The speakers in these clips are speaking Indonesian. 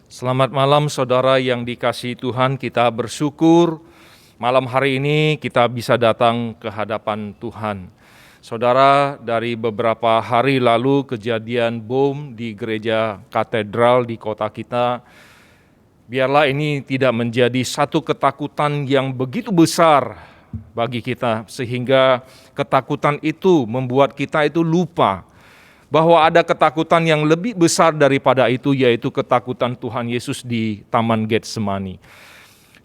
Selamat malam saudara yang dikasihi Tuhan, kita bersyukur malam hari ini kita bisa datang ke hadapan Tuhan. Saudara, dari beberapa hari lalu kejadian bom di gereja katedral di kota kita, biarlah ini tidak menjadi satu ketakutan yang begitu besar bagi kita, sehingga ketakutan itu membuat kita itu lupa bahwa ada ketakutan yang lebih besar daripada itu, yaitu ketakutan Tuhan Yesus di Taman Getsemani.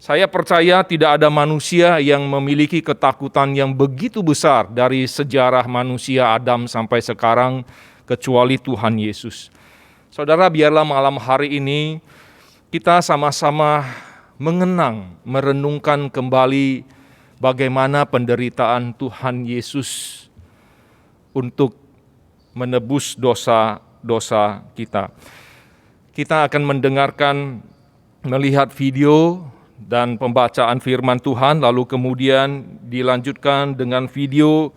Saya percaya tidak ada manusia yang memiliki ketakutan yang begitu besar dari sejarah manusia Adam sampai sekarang, kecuali Tuhan Yesus. Saudara, biarlah malam hari ini kita sama-sama mengenang, merenungkan kembali bagaimana penderitaan Tuhan Yesus untuk menebus dosa-dosa kita. Kita akan melihat video dan pembacaan firman Tuhan, lalu kemudian dilanjutkan dengan video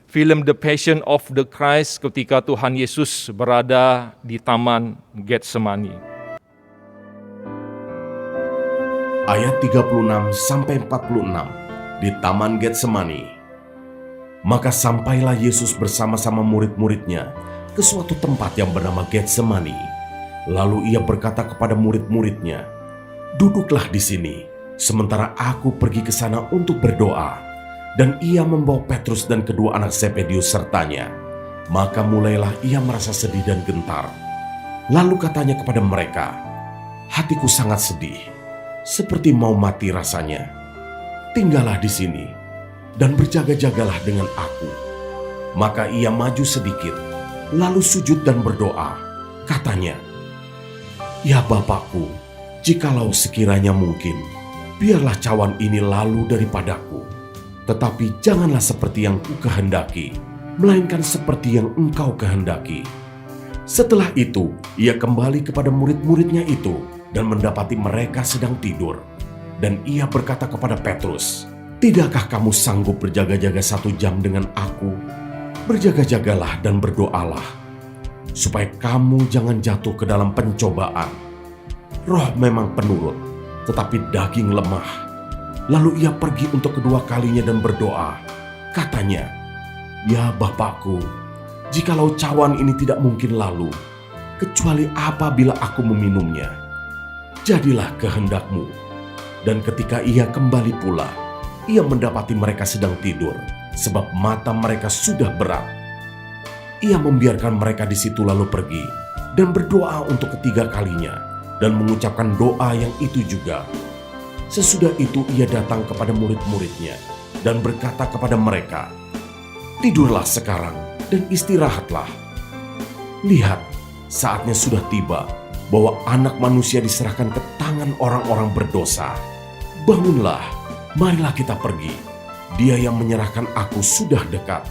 film The Passion of the Christ ketika Tuhan Yesus berada di Taman Getsemani. Ayat 36-46 di Taman Getsemani. Maka sampailah Yesus bersama-sama murid-muridnya ke suatu tempat yang bernama Getsemani. Lalu ia berkata kepada murid-muridnya, "Duduklah di sini, sementara aku pergi ke sana untuk berdoa." Dan ia membawa Petrus dan kedua anak Zebedius sertanya. Maka mulailah ia merasa sedih dan gentar. Lalu katanya kepada mereka, "Hatiku sangat sedih, seperti mau mati rasanya. Tinggallah di sini dan berjaga-jagalah dengan aku." Maka ia maju sedikit, lalu sujud dan berdoa. Katanya, "Ya Bapakku, jikalau sekiranya mungkin, biarlah cawan ini lalu daripadaku. Tetapi janganlah seperti yang kukehendaki, melainkan seperti yang Engkau kehendaki." Setelah itu, ia kembali kepada murid-muridnya itu dan mendapati mereka sedang tidur. Dan ia berkata kepada Petrus, "Tidakkah kamu sanggup berjaga-jaga 1 jam dengan aku? Berjaga-jagalah dan berdoalah, supaya kamu jangan jatuh ke dalam pencobaan. Roh memang penurut, tetapi daging lemah." Lalu ia pergi untuk kedua kalinya dan berdoa. Katanya, "Ya Bapakku, jikalau cawan ini tidak mungkin lalu, kecuali apabila aku meminumnya, jadilah kehendak-Mu." Dan ketika ia kembali pula, ia mendapati mereka sedang tidur, sebab mata mereka sudah berat. Ia membiarkan mereka di situ lalu pergi, dan berdoa untuk ketiga kalinya, dan mengucapkan doa yang itu juga. Sesudah itu ia datang kepada murid-muridnya, dan berkata kepada mereka, "Tidurlah sekarang, dan istirahatlah. Lihat, saatnya sudah tiba, bahwa Anak Manusia diserahkan ke tangan orang-orang berdosa. Bangunlah, marilah kita pergi. Dia yang menyerahkan aku sudah dekat."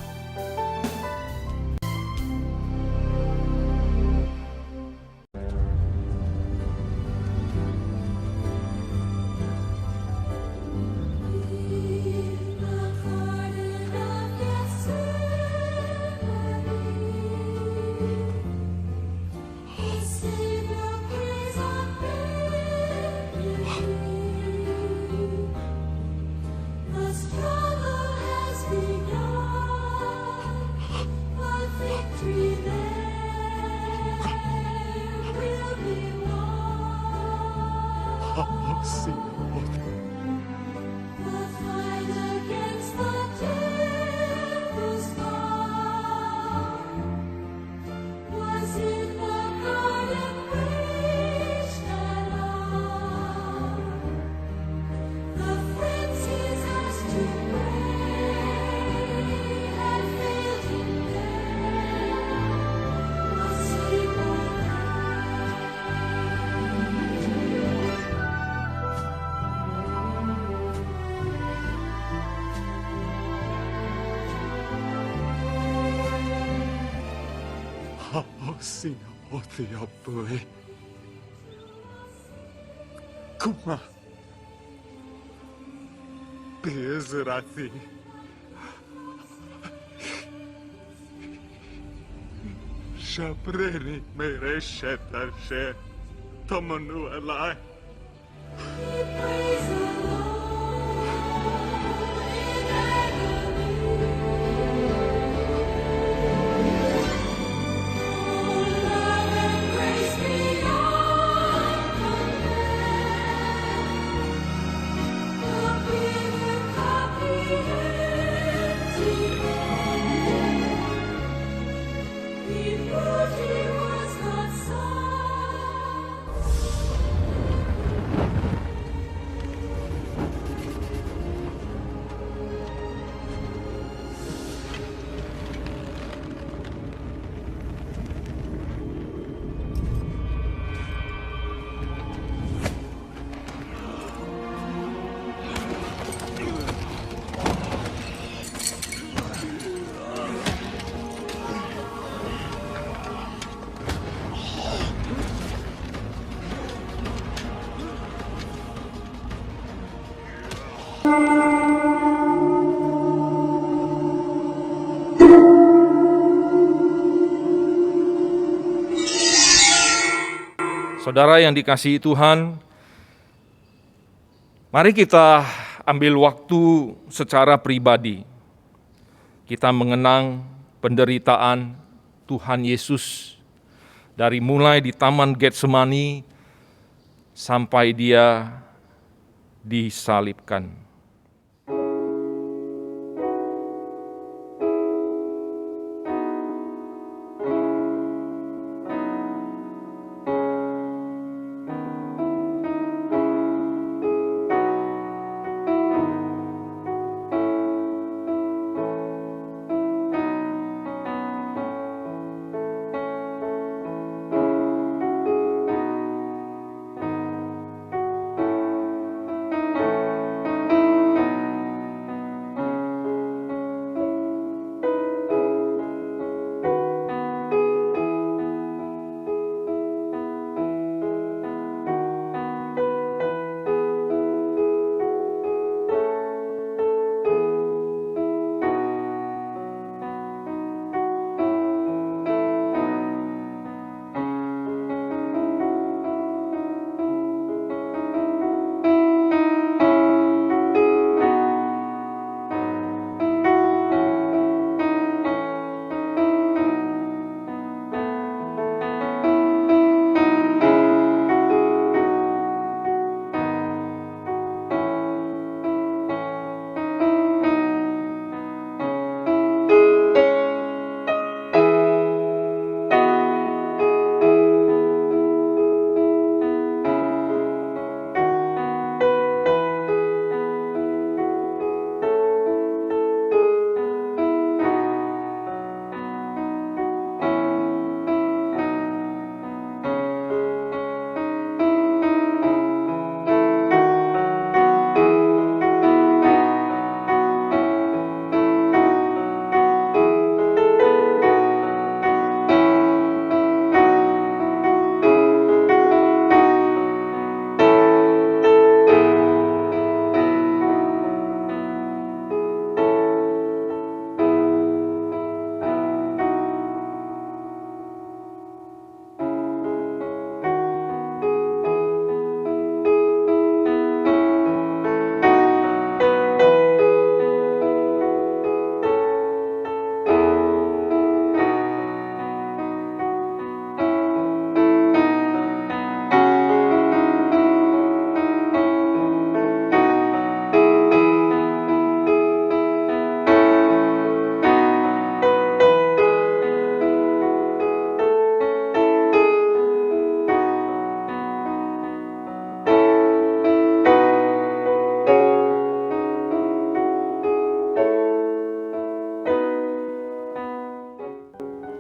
Sinä otia pui. Kuma. Bezrati. Shapreni mereshet ashe. Tamanu alai. Saudara yang dikasihi Tuhan, mari kita ambil waktu secara pribadi. Kita mengenang penderitaan Tuhan Yesus dari mulai di Taman Getsemani sampai Dia disalibkan.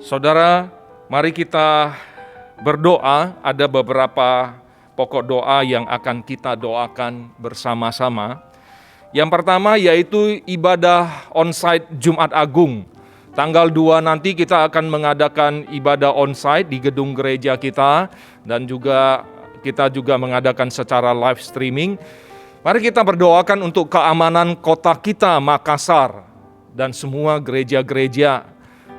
Saudara, mari kita berdoa. Ada beberapa pokok doa yang akan kita doakan bersama-sama. Yang pertama yaitu ibadah onsite Jumat Agung. Tanggal 2 nanti kita akan mengadakan ibadah onsite di gedung gereja kita, dan kita juga mengadakan secara live streaming. Mari kita berdoakan untuk keamanan kota kita Makassar dan semua gereja-gereja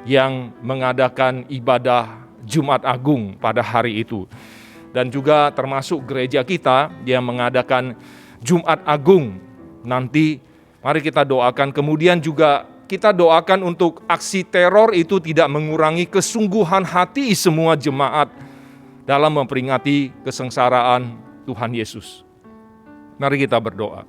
yang mengadakan ibadah Jumat Agung pada hari itu. dan juga termasuk gereja kita yang mengadakan Jumat Agung nanti. Mari kita doakan. Kemudian juga kita doakan untuk aksi teror itu tidak mengurangi kesungguhan hati semua jemaat dalam memperingati kesengsaraan Tuhan Yesus. Mari kita berdoa.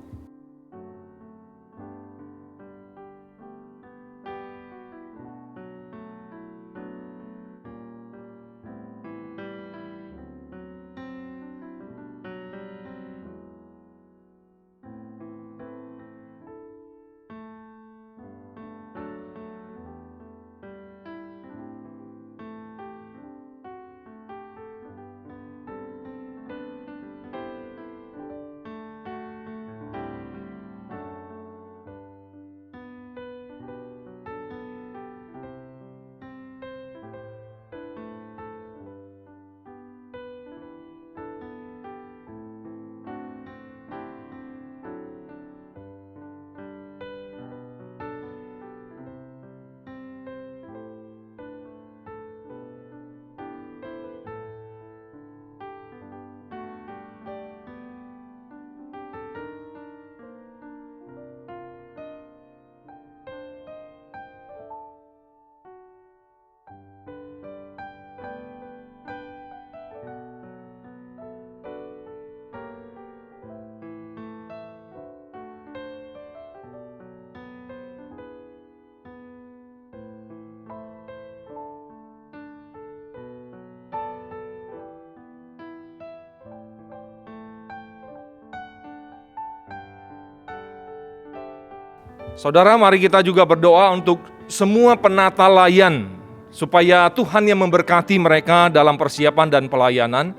Saudara, mari kita juga berdoa untuk semua penata layan, supaya Tuhan yang memberkati mereka dalam persiapan dan pelayanan,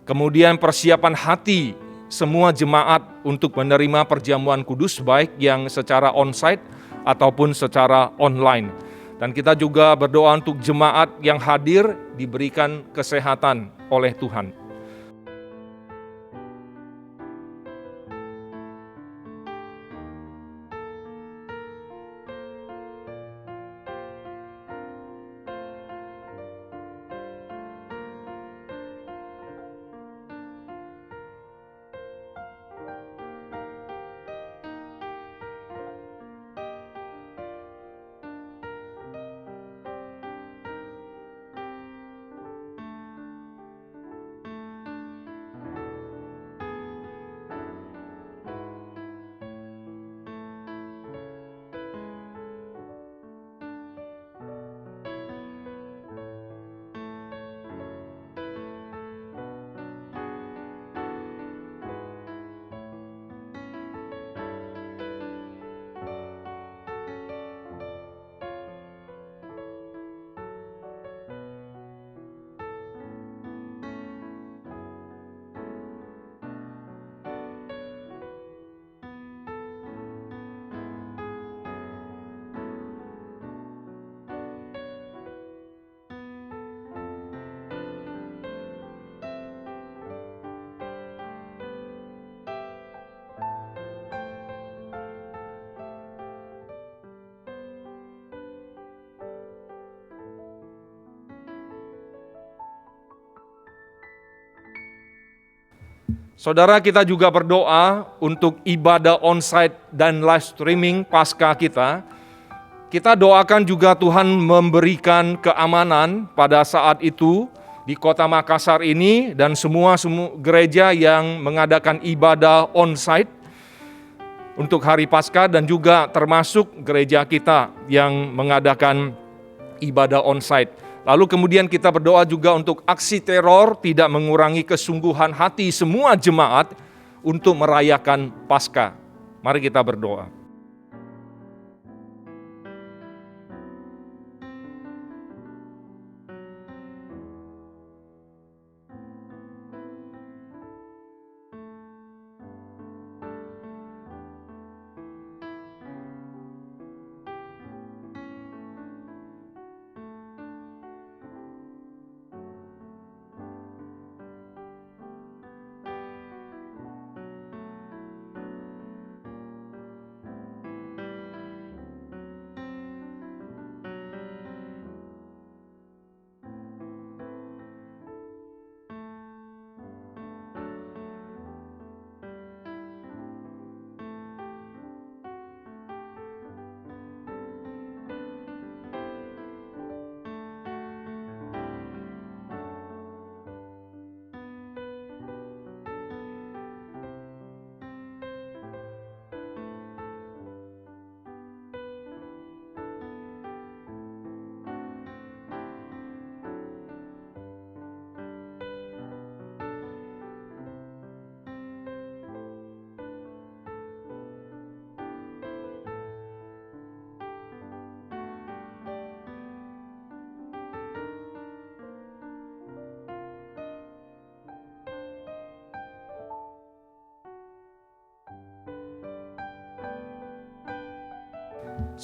kemudian persiapan hati semua jemaat untuk menerima perjamuan kudus, baik yang secara onsite ataupun secara online. Dan kita juga berdoa untuk jemaat yang hadir diberikan kesehatan oleh Tuhan. Saudara, kita juga berdoa untuk ibadah onsite dan live streaming pasca kita. Kita doakan juga Tuhan memberikan keamanan pada saat itu di Kota Makassar ini dan semua gereja yang mengadakan ibadah onsite untuk hari Paskah, dan juga termasuk gereja kita yang mengadakan ibadah onsite. Lalu kemudian kita berdoa juga untuk aksi teror tidak mengurangi kesungguhan hati semua jemaat untuk merayakan Paskah. Mari kita berdoa.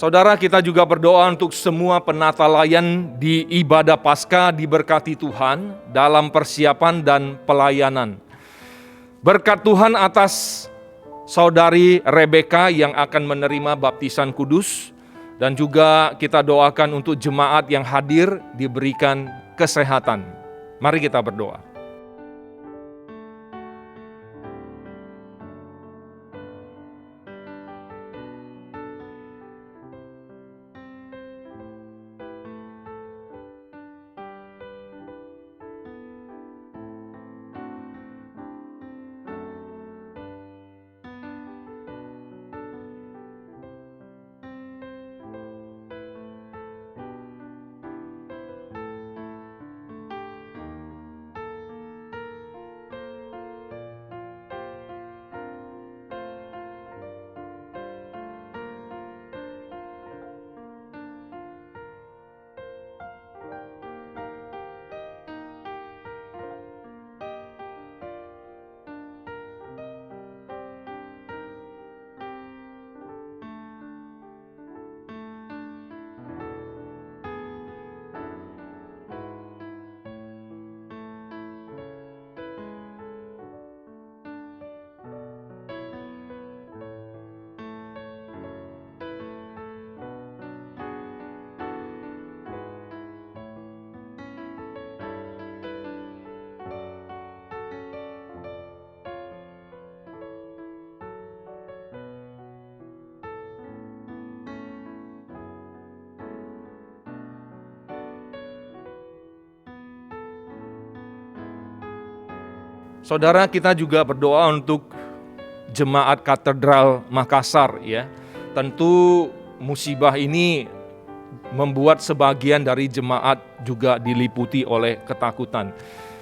Saudara, kita juga berdoa untuk semua penata layan di ibadah Paskah diberkati Tuhan dalam persiapan dan pelayanan. Berkat Tuhan atas saudari Rebeka yang akan menerima baptisan kudus, dan juga kita doakan untuk jemaat yang hadir diberikan kesehatan. Mari kita berdoa. Saudara, kita juga berdoa untuk Jemaat Katedral Makassar ya. Tentu musibah ini membuat sebagian dari jemaat juga diliputi oleh ketakutan.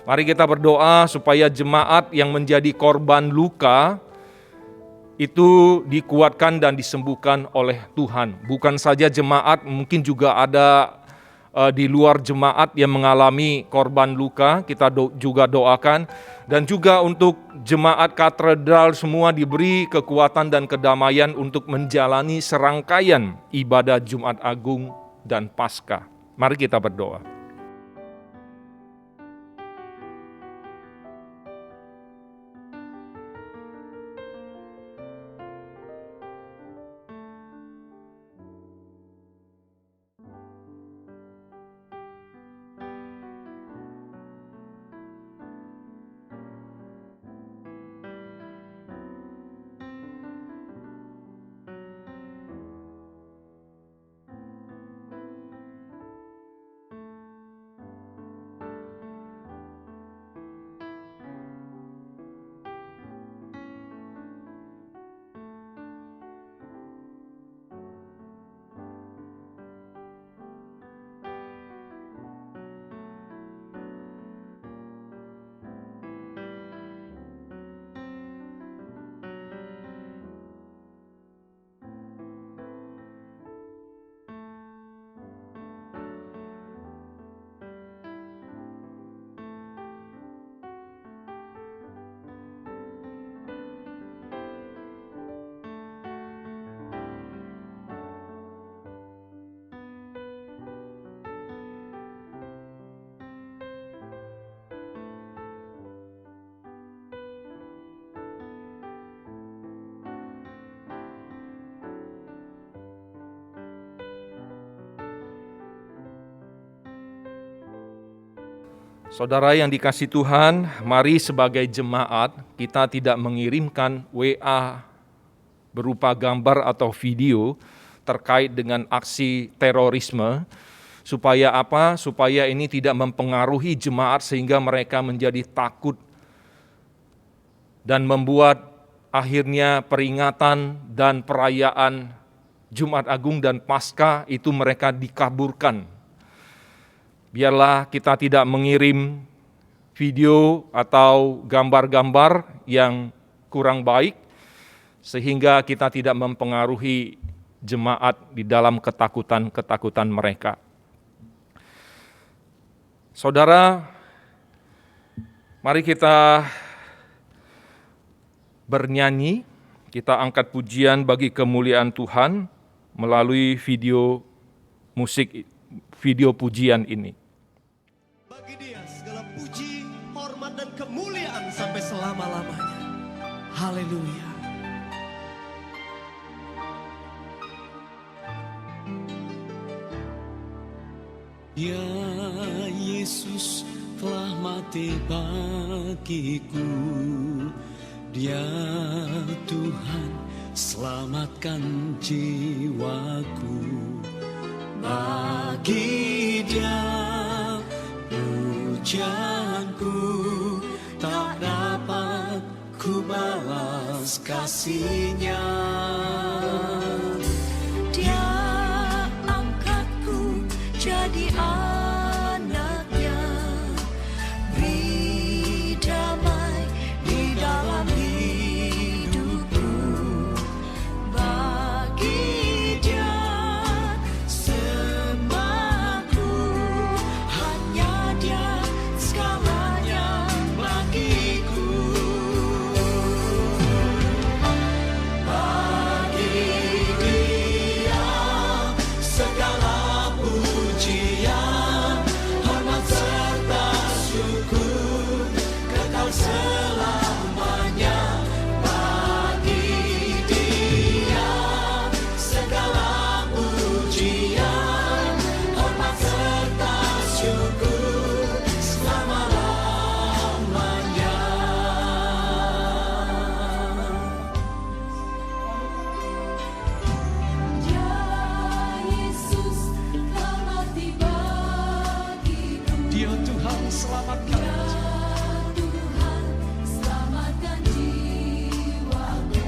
Mari kita berdoa supaya jemaat yang menjadi korban luka itu dikuatkan dan disembuhkan oleh Tuhan. Bukan saja jemaat, mungkin juga ada di luar jemaat yang mengalami korban luka, kita juga doakan. Dan juga untuk jemaat katedral semua diberi kekuatan dan kedamaian untuk menjalani serangkaian ibadah Jumat Agung dan Paskah. Mari kita berdoa. Saudara yang dikasihi Tuhan, mari sebagai jemaat kita tidak mengirimkan WA berupa gambar atau video terkait dengan aksi terorisme. Supaya apa? Supaya ini tidak mempengaruhi jemaat sehingga mereka menjadi takut dan membuat akhirnya peringatan dan perayaan Jumat Agung dan Paskah itu mereka dikaburkan. Biarlah kita tidak mengirim video atau gambar-gambar yang kurang baik sehingga kita tidak mempengaruhi jemaat di dalam ketakutan-ketakutan mereka. Saudara, mari kita bernyanyi, kita angkat pujian bagi kemuliaan Tuhan. melalui video musik, video pujian ini. Bagi Dia segala puji, hormat dan kemuliaan sampai selama-lamanya. Haleluya. Ya Yesus telah mati bagiku, Dia Tuhan selamatkan jiwaku. Bagi Dia pujianku tak dapat ku balas kasih-Nya. Dia angkatku jadi anaknya, beri damai di dalam hidupku. Bagi Dia sembahku, hanya Dia segalanya bagiku. Bagi Dia segala pujian, hormat serta syukur kekal selamanya. Bagi Dia segala pujian, hormat serta syukur selama-lamanya. Ya Yesus telah mati bagiku, Dia Tuhan selamatkan. Tuhan selamatkan jiwaku.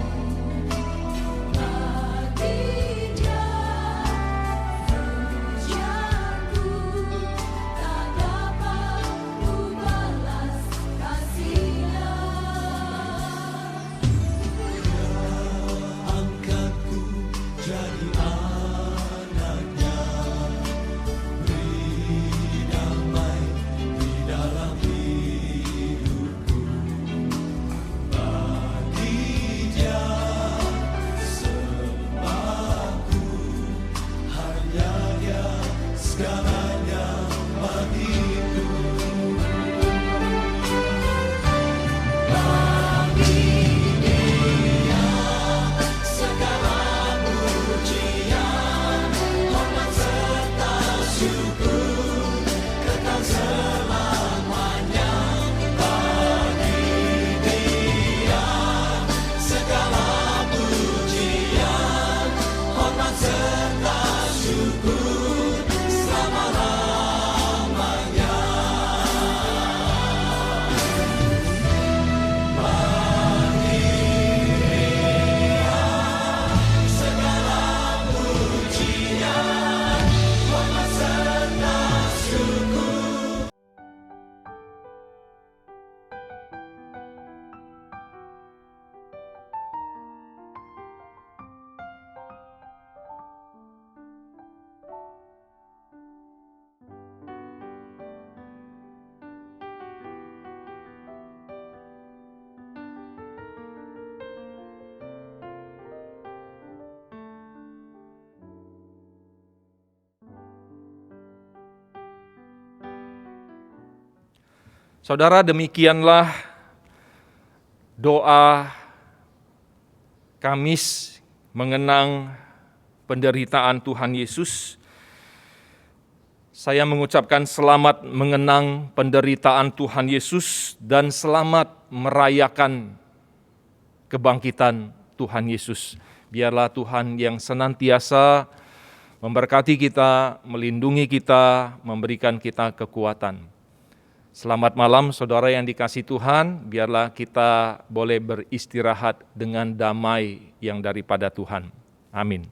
Bagi Dia pujianku tak dapat ku balas kasih-Nya. Angkatku jadi anaknya, beri damai di dalam hidupku. Bagi Dia sembahku, hanya Dia segalanya bagiku. Segala pujian, hormat serta syukur kekal selamanya. Bagi Dia segala pujian, hormat serta syukur selama-lamanya. Segala pujian, hormat serta syukur. Saudara, demikianlah doa Kamis mengenang penderitaan Tuhan Yesus. Saya mengucapkan selamat mengenang penderitaan Tuhan Yesus dan selamat merayakan kebangkitan Tuhan Yesus. Biarlah Tuhan yang senantiasa memberkati kita, melindungi kita, memberikan kita kekuatan. Selamat malam saudara yang dikasihi Tuhan, biarlah kita boleh beristirahat dengan damai yang daripada Tuhan. Amin.